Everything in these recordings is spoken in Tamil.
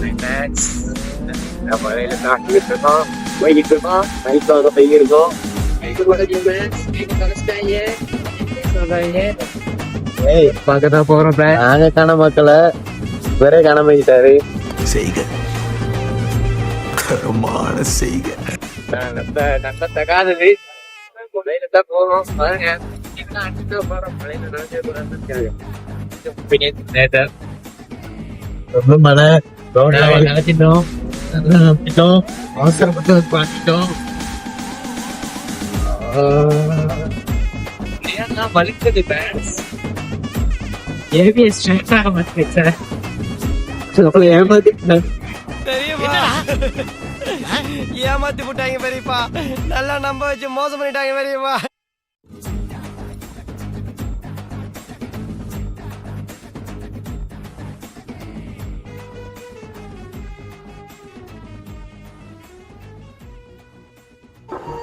மேட்ச் மழையில காட்டிட்டு இருக்கோம், போய்கிட்டு இருக்கோம், நைட்டாக பெய்யிருக்கோம். பார்க்கதான் போறோம். நாங்க காண மக்களை வேற காணாமட்டாரு செய்க கருமான செய்க நல்ல தகாதது தான் போறோம். பாருங்க ரொம்ப மழை நினைச்சிட்டோம், நம்பிட்டோம், அவசரப்பட்டு பண்ணிட்டோம். வலிக்குது ஏமாத்தி போட்டாங்க பெரியப்பா, நல்லா நம்ப வச்சு மோசம் பண்ணிட்டாங்க பெரியப்பா.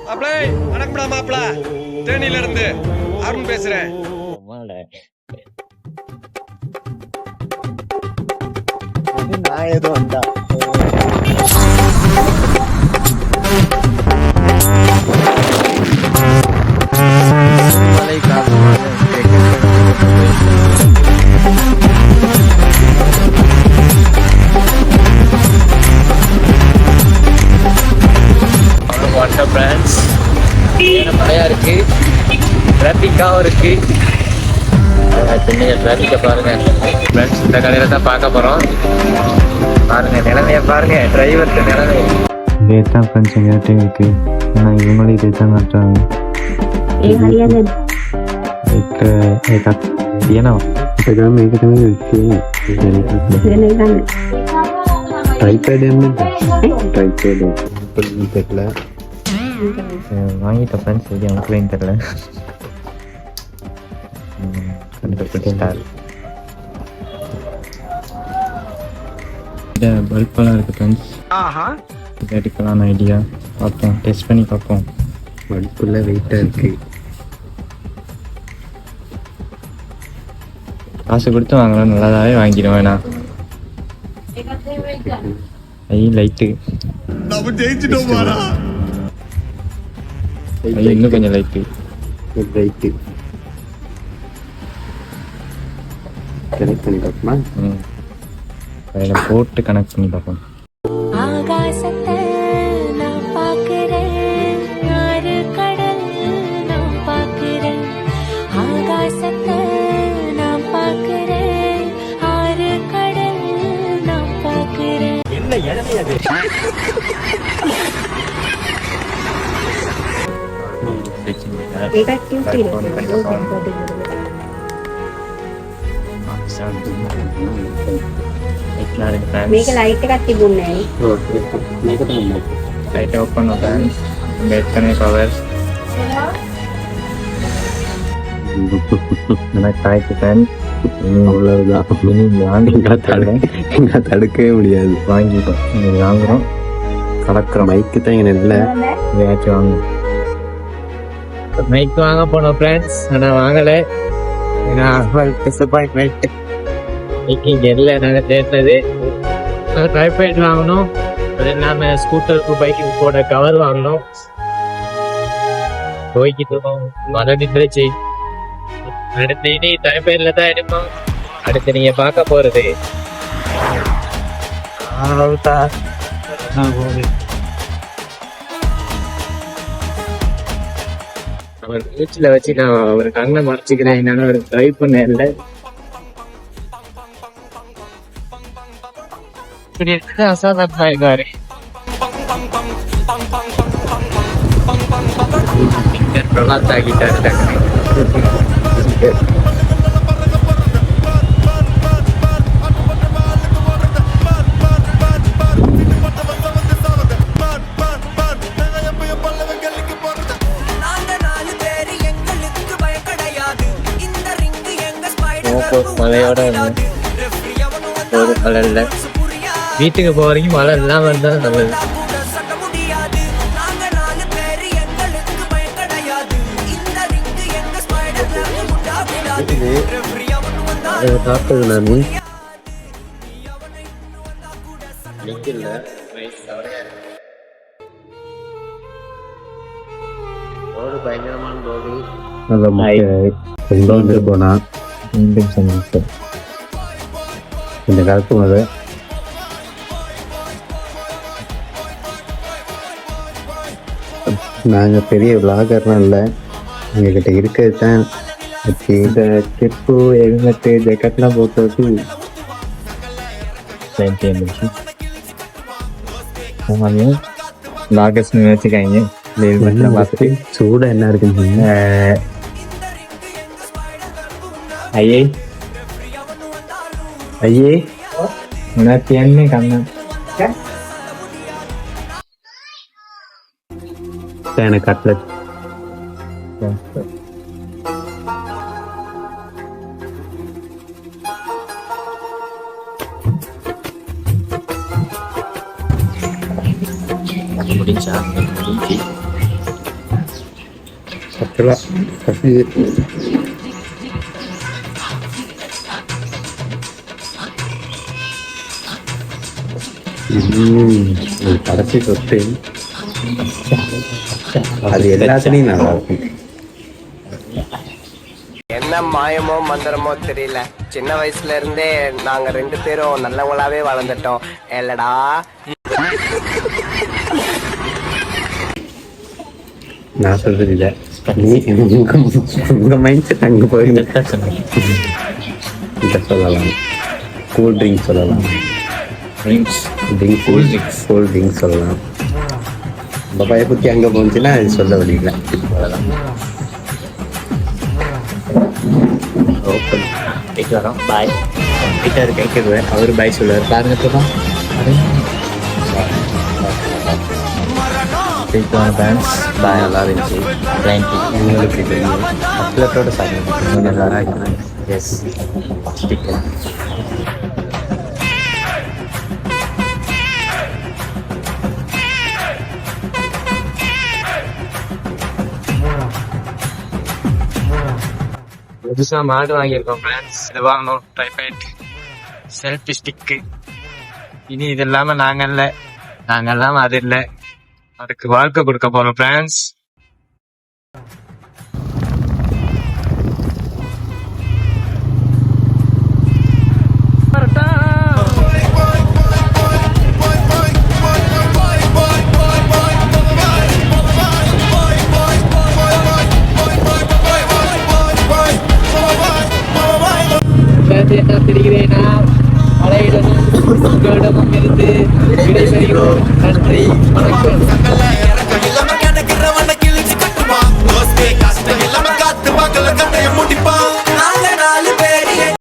மாப்பிள வணக்கம்டா, மாப்பிள தேனியில இருந்து அருண் பேசுறேன். நான் ஏதோ வந்தா மழை காரணமாக மழையா இருக்கு, டிராபிக்காவும் இருக்கு. டிராபிக்கை பாருங்க ஃப்ரெண்ட்ஸ், இந்த கடையில தான் பார்க்க போறோம். பாருங்க நிலைமைய பாருங்க, டிரைவருக்கு நிலைமை இதே தான் ஃப்ரெண்ட்ஸ் எங்கிட்டே இருக்கு. ஆனால் இவங்களும் இதே தான் காட்டுறாங்க. ஏன்னா தெரியல வாங்கிட்ட ஃப்ரெண்ட்ஸ், இது எனக்குலேயும் தெரியல. கண்டுபிடிச்சிட்டார். இந்த பல்பெல்லாம் இருக்குது ஃப்ரெண்ட்ஸ், இது எடுக்கலான்னு ஐடியா. பார்ப்போம், டெஸ்ட் பண்ணி பார்ப்போம். பல்புள்ள வெயிட்டாக இருக்குது, காசு கொடுத்து வாங்கலாம், நல்லதாகவே வாங்கிடுவேன். வேணா லைட்டு இன்னும் கொஞ்சம் லைட்டு கனெக்ட் பண்ணி பார்ப்போமா? அதில் போட்டு கனெக்ட் பண்ணி பார்ப்போம். ஆகாசத்தை நான் பார்க்கிறேன், ஆறு கடல் நான் பார்க்கிறேன். ஆகாசத்தை நான் பார்க்கிறேன், ஆறு கடல் நான் பார்க்கிறேன். என்ன இளமை அது? මේක ලයිට් එකක් තිබුණේ නෑ. මේක තමයි ලයිට් ඕපන් කරන බෙට් කරන පවර් நான் காய்ச்சி ஃபேன் அவ்வளவுதான். எங்களை தடுக்கவே முடியாது. வாங்கிப்போம், நீங்கள் வாங்குகிறோம், கலக்கிறோம். மைக்கு தான் எங்க நல்ல ஏதாச்சும் வாங்குவோம். மைக் வாங்க போனோம் ஃப்ரெண்ட்ஸ், ஆனால் வாங்கலை. ஏன்னா டிசப்பாயின்மெண்ட் இங்கே இல்லை. நாங்கள் தேர்ந்தது ட்ரைபேட் வாங்கணும், அது இல்லாமல் ஸ்கூட்டருக்கு பைக்கு போட கவர் வாங்கணும். போய்கிட்டு மழை நின்றுச்சு. அடுத்து இனி ட்ரைபேட்ல தான் எடுப்போம். அடுத்து நீங்க பார்க்க போறது அவர் வீச்சில் வச்சு நான் ஒரு கண்ணை மறைச்சிக்கிறேன். என்னன்னா ஒரு ட்ரை பண்ண இல்லை. இப்படி இருக்குது அசாதாரணமா இருக்காரு. பிரபாத் ஆகிட்டாரு டக்குனு. மழையோட ஒரு மழை இல்லை. வீட்டுக்கு போறீங்க மழை இல்லாம இருந்தா நல்லது. லிங்கில் ரோடு பயங்கரமான ரோடு. வந்து போனா மீண்டும் சந்திப்போம். இந்த காலத்து முத நாங்கள் பெரிய விளாகர்லாம் இல்லை, எங்ககிட்ட இருக்கிறது தான் இந்த கிப்பு ஹெல்மெட்டு ஜெக்கெட்லாம் போட்டு விளாகர்ஸ்னு நினச்சிக்காங்க. இந்த ஹெல்மெட்லாம் பார்த்துட்டு சூடாக என்ன இருக்குங்க ஐயே ஐயே உனக்கு என்ன கண்ணா எனக்கு கட்லட் முடிஞ்சா கடைசி சொத்து அது எல்லாத்துலேயும் நல்லா இருக்கும். என்ன மாயமோ மந்திரமோ தெரியல, சின்ன வயசுல இருந்தே நாங்க 2 பேரும் நல்லவங்களாவே வளர்ந்துட்டோம் இல்லடா. நான் சொல்றது இல்லை, நீ உங்க மைண்ட் செட் அங்கே போய் இதை சொல்லலாம். கூல் ட்ரிங்க்ஸ் சொல்லலாம், கூல் ட்ரிங்க்ஸ் சொல்லலாம். நம்ம பயப்பத்தி அங்கே போச்சுன்னா அது சொல்ல வழியில ஓப்பன் போயிட்டு வரோம். பாய் வீட்டார் கேட்குறேன், அவர் பாய் சொல்லுவார். பாருங்க போதும் டான்ஸ் பாய் நல்லா இருந்துச்சு. தேங்க்யூ. உங்களுக்கு தெரியும் அப்லட்டோட சாப்பிடுங்க நல்லா இருக்கேன். எஸ் ஸ்டிக்கர் புதுசாக மாடு வாங்கியிருக்கோம் ஃப்ரெண்ட்ஸ். இது வாங்கணும் ட்ரைபேட் செல்ஃபி ஸ்டிக்கு. இனி இது இல்லாமல் நாங்கள் இல்லை, நாங்கள் இல்லாமல் அது இல்லை. அதுக்கு வாழ்க்கை கொடுக்க போகிறோம் ஃப்ரெண்ட்ஸ். என்ன தெரிகிறேனா மலையிடமும் உங்களிடமும் இருந்து விடைபெறுகிறோம். நன்றி, வணக்கம்.